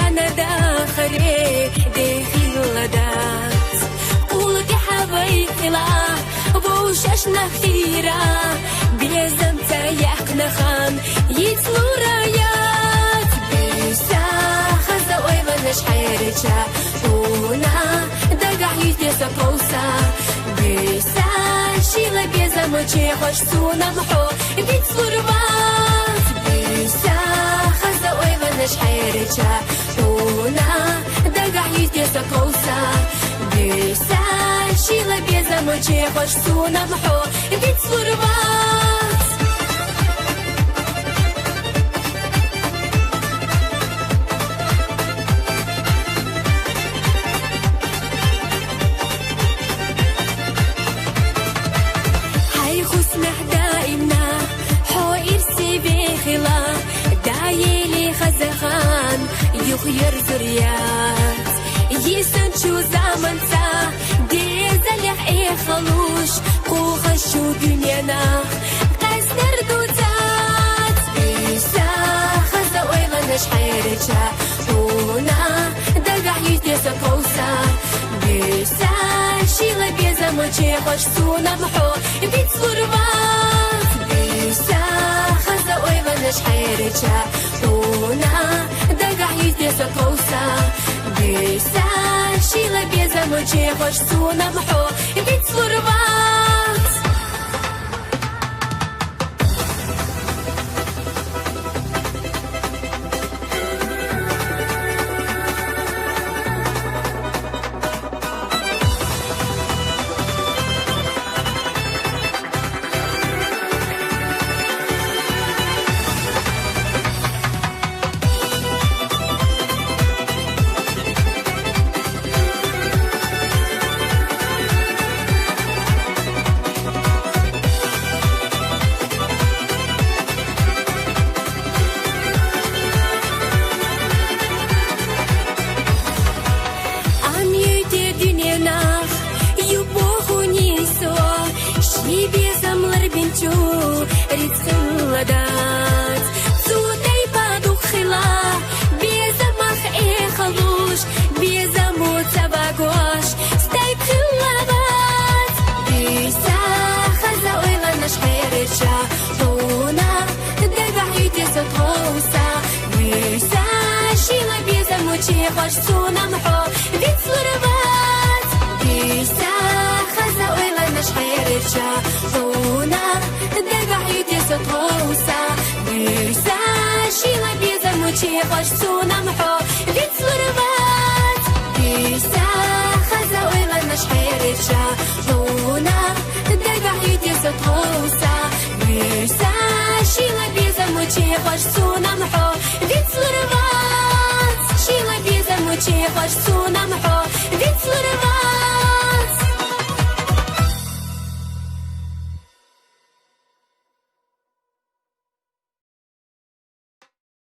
أنا داخري داخل لدات قولك حبي خلا بوششنا خيرا بيزم تايحنا خان يتلو رايات بيسا خزا ويمنش حيرجا ونا دقع يتيسا بوسا بيسا شيلا بيزم وجي خوش سونا محو بيتلو ربات بيسا خزا ويمنش حيرجا ونا دقع يتيسا بوسا بيسا شيلا بيزم وجي خوش سونا محو بيتلو ربات يخير زريات يسن شو زمن سا ديزلح اي خلوش قو خشو دنيانا قاس نردوتات بيسا خزا ويغنش حيرجا ونا دقع يتيسا قوسا بيسا شيلا بيزا مجي خوش سونا محو بيتسلو ربات بيسا خزا ويغنش حيرجا ونا يتيسا قوسا بيسا شيلا بيزا مجي خوش سونا محو بيتسلو ربات لدات زودي بادو خلا بيزمخ اي خلوش بيزمو تباقوش ستيب خلابات بيسا خزا ويغنش حيرجا هونا دقع يتيسا تغوسا بيسا شيلا بيزمو جي خوش سونا محو بيتسلو ربات بيسا خزا ويغنش حيرجا هونا دقع يتيسا تغوسا بيسا شيلا بيزا مجي خوش سونا محو بيتسلو ربات بيسا خزا ويغنش حيرجا هونا دقع يتيسا تغوسا بيسا شيلا بيزا مجي خوش سونا محو بيتسلو ربات شيلا بيزا مجي خوش سونا محو